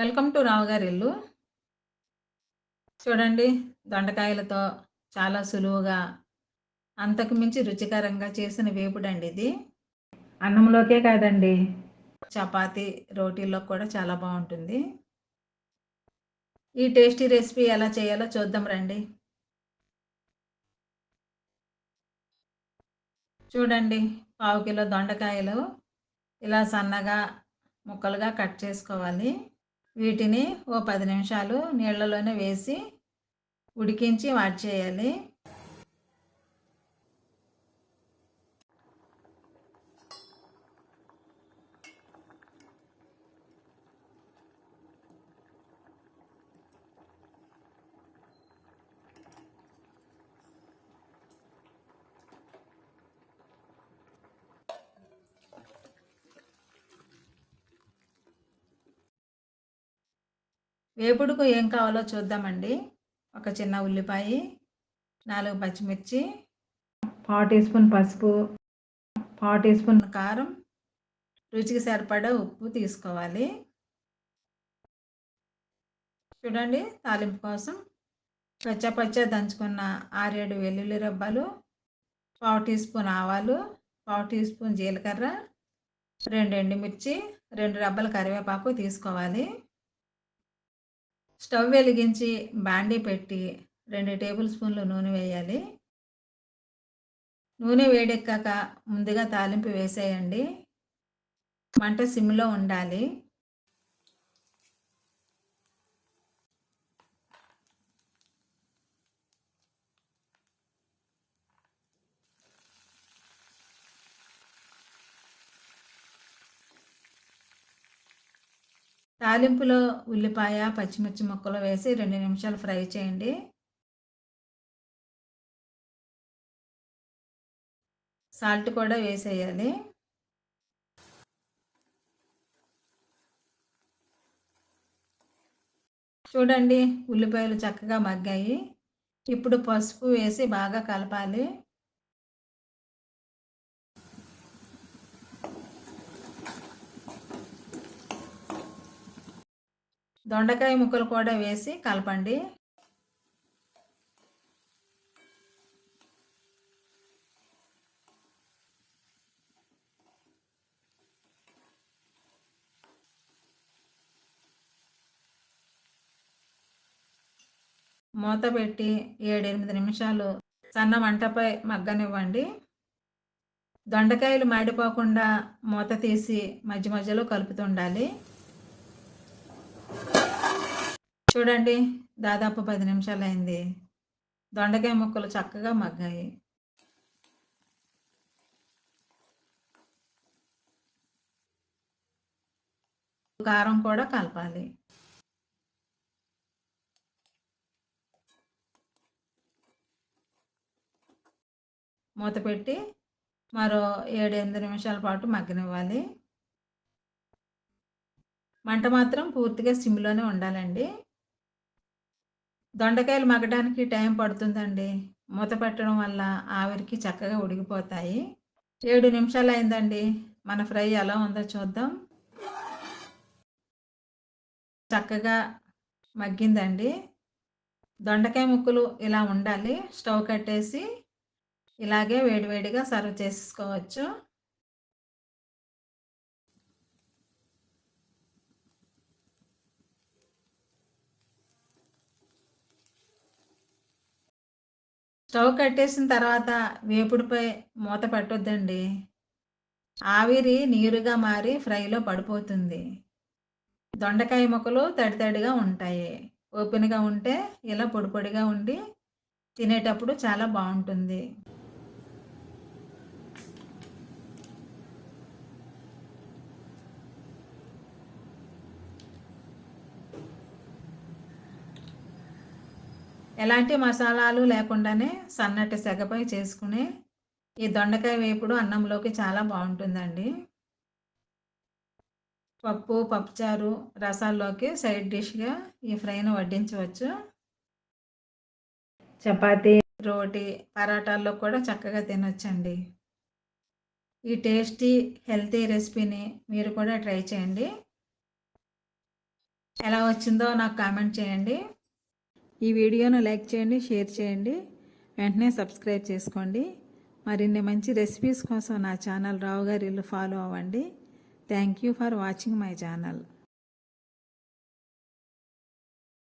Welcome to రావు గారి ఇల్లు. చూడండి, దొండకాయలతో చాలా సులువుగా, అంతకు మించి రుచికరంగా చేసిన వేపుడండి ఇది. అన్నంలోకే కాదండి, చపాతీ, రోటీల్లో కూడా చాలా బావుంటుంది. ఈ టేస్టీ రెసిపీ ఎలా చేయాలో చూద్దాం రండి. చూడండి, పావు కిలో దొండకాయలు ఇలా సన్నగా ముక్కలుగా కట్ చేసుకోవాలి. వీటిని ఓ 10 నిమిషాలు నీళ్ళలోనే వేసి ఉడికించి వాడి చేయాలి. వేపుడుకు ఏం కావాలో చూద్దామండి. ఒక చిన్న ఉల్లిపాయ, 4 పచ్చిమిర్చి, పావు టీ స్పూన్ పసుపు, పావు టీ స్పూన్ కారం, రుచికి సరిపడా ఉప్పు తీసుకోవాలి. చూడండి, తాలింపు కోసం కచ్చా దంచుకున్న 6, 7 వెల్లుల్లి రెబ్బలు, పావు టీ స్పూన్ ఆవాలు, పావు టీ స్పూన్ జీలకర్ర, 2 ఎండుమిర్చి, 2 రెబ్బల కరివేపాకు తీసుకోవాలి. స్టవ్ వెలిగించి బాండీ పెట్టి 2 టేబుల్ స్పూన్లు నూనె వేయాలి. నూనె వేడెక్కాక ముందుగా తాలింపు వేసేయండి. మంట సిమ్‌లో ఉండాలి. తాలింపులో ఉల్లిపాయ, పచ్చిమిర్చి ముక్కలు వేసి 2 నిమిషాలు ఫ్రై చేయండి. సాల్ట్ కూడా వేసేయాలి. చూడండి, ఉల్లిపాయలు చక్కగా మగ్గాయి. ఇప్పుడు పసుపు వేసి బాగా కలపాలి. దొండకాయ ముక్కలు కూడా వేసి కలపండి. మూత పెట్టి 7, 8 నిమిషాలు సన్న మంటపై మగ్గనివ్వండి. దొండకాయలు మాడిపోకుండా మూత తీసి మధ్య మధ్యలో కలుపుతుండాలి. చూడండి, దాదాపు 10 నిమిషాలయింది. దొండకాయ ముక్కలు చక్కగా మగ్గాయి. కారం కూడా కలపాలి. మూత పెట్టి మరో 7, 8 నిమిషాల పాటు మగ్గనివ్వాలి. మంట మాత్రం పూర్తిగా సిమ్‌లోనే ఉండాలండి. దొండకాయలు మగ్గడానికి టైం పడుతుందండి. మూత పెట్టడం వల్ల ఆవిరికి చక్కగా ఉడికిపోతాయి. 7 నిమిషాలయిందండి. మన ఫ్రై ఎలా ఉందో చూద్దాం. చక్కగా మగ్గిందండి. దొండకాయ ముక్కలు ఇలా ఉండాలి. స్టవ్ కట్టేసి ఇలాగే వేడివేడిగా సర్వ్ చేసేసుకోవచ్చు. స్టవ్ కట్టేసిన తర్వాత వేపుడుపై మూత పెట్టొద్దండి. ఆవిరి నీరుగా మారి ఫ్రైలో పడిపోతుంది. దొండకాయ ముక్కలు తడిగా ఉంటాయి. ఓపెన్‌గా ఉంటే ఇలా పొడిగా ఉండి తినేటప్పుడు చాలా బావుంటుంది. ఎలాంటి మసాలాలు లేకుండానే సన్నటి సెగపై చేసుకునే ఈ దొండకాయ వేపుడు అన్నంలోకి చాలా బావుంటుందండి. పప్పు, పప్పుచారు, రసాల్లోకి సైడ్ డిష్‌గా ఈ ఫ్రైని వడ్డించవచ్చు. చపాతీ, రోటీ, పరాటాల్లో కూడా చక్కగా తినొచ్చండి. ఈ టేస్టీ, హెల్తీ రెసిపీని మీరు కూడా ట్రై చేయండి. ఎలా వచ్చిందో నాకు కామెంట్ చేయండి. ఈ వీడియోను లైక్ చేయండి, షేర్ చేయండి, వెంటనే సబ్స్క్రైబ్ చేసుకోండి. మరిన్ని మంచి రెసిపీస్ కోసం నా ఛానల్ రావు గారి ఇల్లు ఫాలో అవ్వండి. Thank you for watching my channel.